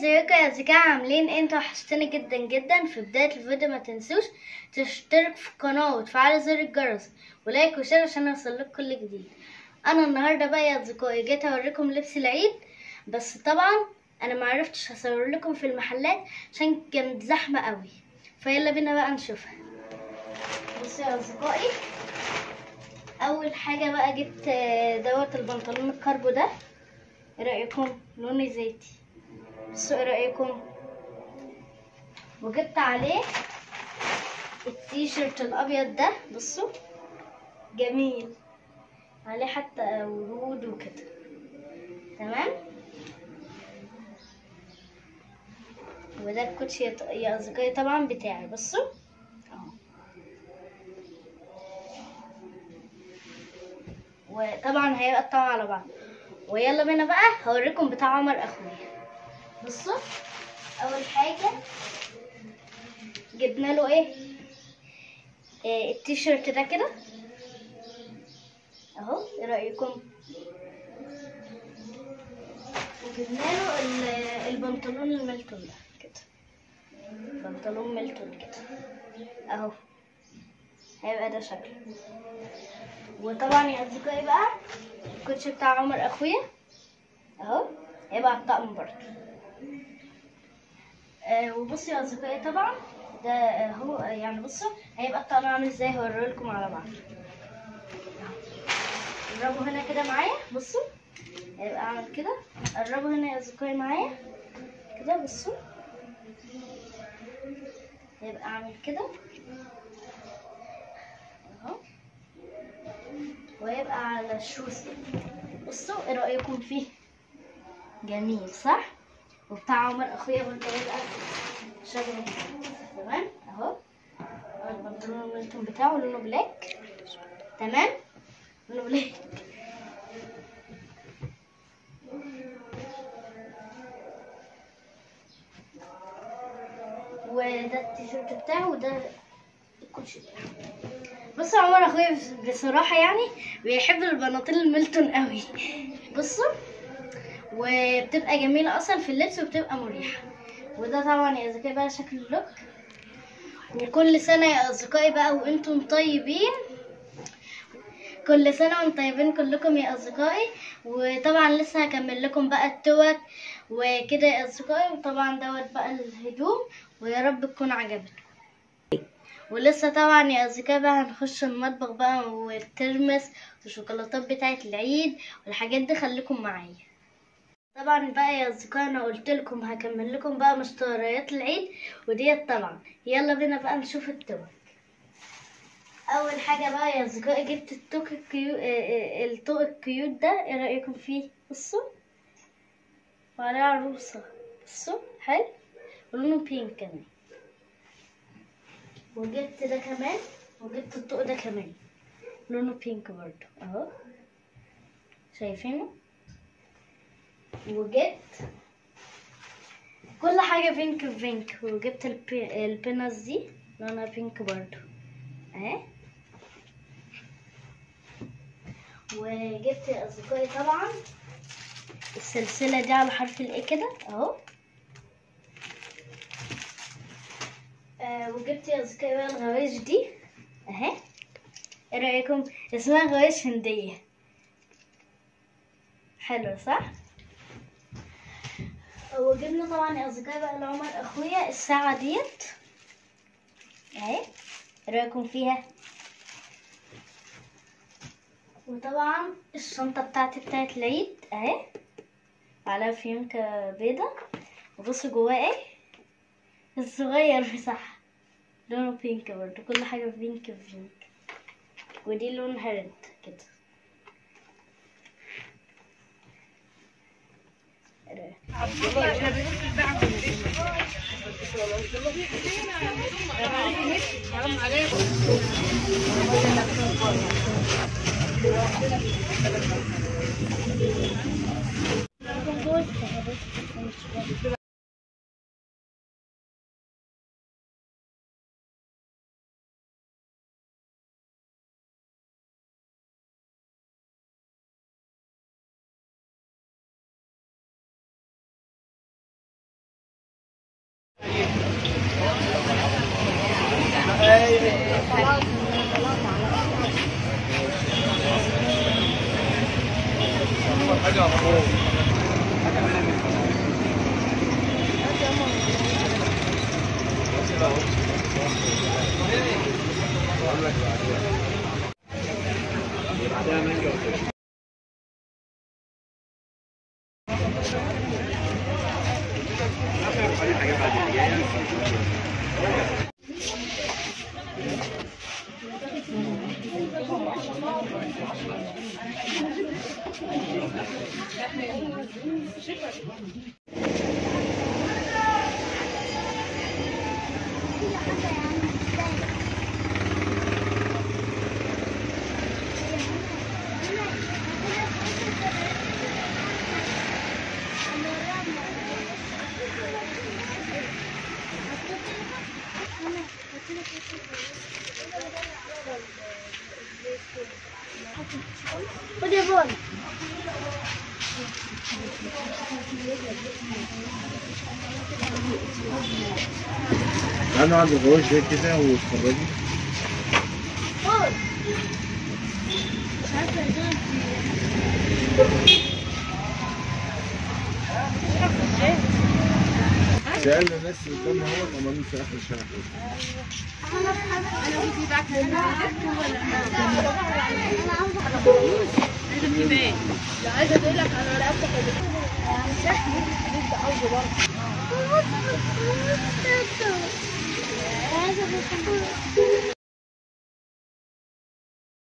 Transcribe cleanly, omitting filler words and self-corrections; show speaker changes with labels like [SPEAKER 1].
[SPEAKER 1] ازيكم يا اصدقاء، عاملين ايه؟ انتوا وحشتوني جدا جدا. في بدايه الفيديو ما تنسوش تشتركوا في القناه وتفعلوا زر الجرس ولايك وشير عشان يوصلكوا كل جديد. انا النهارده بقى يا اصدقائي جيت اوريكم لبس العيد، بس طبعا انا ما عرفتش اصور لكم في المحلات عشان كانت زحمه قوي. فيلا بينا بقى نشوفها. بصوا يا اصدقائي، اول حاجه بقى جبت دوت البنطلون الكاربو ده. ايه رايكم؟ لونه زيتي. بصوا ايه رايكم؟ وجبت عليه التيشيرت الابيض ده. بصوا جميل، عليه حتى ورود وكده. تمام. وده الكوتشي يا اصدقائي طبعا بتاعي. بصوا اهو. وطبعا هيقطعوا على بعض. ويلا بينا بقى هوريكم بتاع عمر اخويا. بصوا اول حاجه جبنا له التيشيرت ده كده اهو. ايه رايكم؟ وجبنا له البنطلون الميلتون ده كده، بنطلون ميلتون كده اهو. هيبقى ده شكله. وطبعا يا اصدقائي بقى الكوتش بتاع عمر اخويا اهو، هيبقى على الطقم برضه. وبصوا يا اصدقائي طبعا ده هو يعني بصوا هيبقى الطقم عامل ازاي، هوريلكم على بعض. قربوا هنا كده معايا. بصوا هيبقى عامل كده. قربوا هنا يا اصدقائي معايا كده. بصوا هيبقى عامل كده اهو، وهيبقى على الشوز كده. بصوا ايه رايكم فيه؟ جميل صح؟ وبتاع عمر اخويا برضه هيبقى شبه تمام اهو. البنطلون الميلتون بتاعه لونه بلاك. تمام، لونه بلاك. وده التيشيرت بتاعه وده الكوتشي بتاعه. بصوا عمر اخويا بصراحه يعني بيحب البناطيل الميلتون قوي. بصوا وبتبقى جميله اصلا في اللبس وبتبقى مريحه. وده طبعا يا اصدقائي بقى شكل اللوك. وكل سنه يا اصدقائي بقى وانتم طيبين. كل سنه وانتم طيبين كلكم يا اصدقائي. وطبعا لسه هكمل لكم بقى التوك وكده يا اصدقائي. وطبعا دوت بقى الهدوم، ويا رب تكون عجبتكم. ولسه طبعا يا اصدقائي بقى هنخش المطبخ بقى والترمس والشوكولاتات بتاعه العيد والحاجات دي. خليكم معايا. طبعا بقى يا اصدقائي انا قلت لكم هكمل لكم بقى مشتريات العيد وديت طبعا. يلا بينا بقى نشوف التوك. اول حاجه بقى يا اصدقائي جبت التوك الطوق الكيوت ده. ايه رايكم فيه؟ بصوا وعليه عروسه. بصوا حلو ولونه بينك كمان. وجبت ده كمان، وجبت الطوق ده كمان لونه بينك برضو اهو، شايفينه. وجبت كل حاجة بينك في بينك. وجبت البينس دي لونها بينك برضو اهي. وجبت يا اصدقائي طبعا السلسلة دي على حرف الايه كده اهو. وجبت يا اصدقائي بقى الغوايش دي اهي. ايه رأيكم؟ اسمها غوايش هندية. حلو صح؟ وجبنا طبعا يا اصدقائي بقى لعمر اخويا الساعة ديت اهي. ايه رأيكم فيها؟ وطبعا الشنطة بتاعت العيد اهي، عليها فيونكة بيضة. وبصوا جواه ايه الصغير صح، لونه بينك برضه. كل حاجة بينك في بينك. ودي لونها ريد كده.
[SPEAKER 2] حاجة فوق.
[SPEAKER 1] خد يا بول.
[SPEAKER 2] انا عند الغواش ده كده واتفرجي.
[SPEAKER 1] خد. مش عارفه ازاي.
[SPEAKER 2] سألنا الناس اللي قدامنا هو طبعا في اخر الشهر.
[SPEAKER 1] عايزه اقول لك انا رقبتك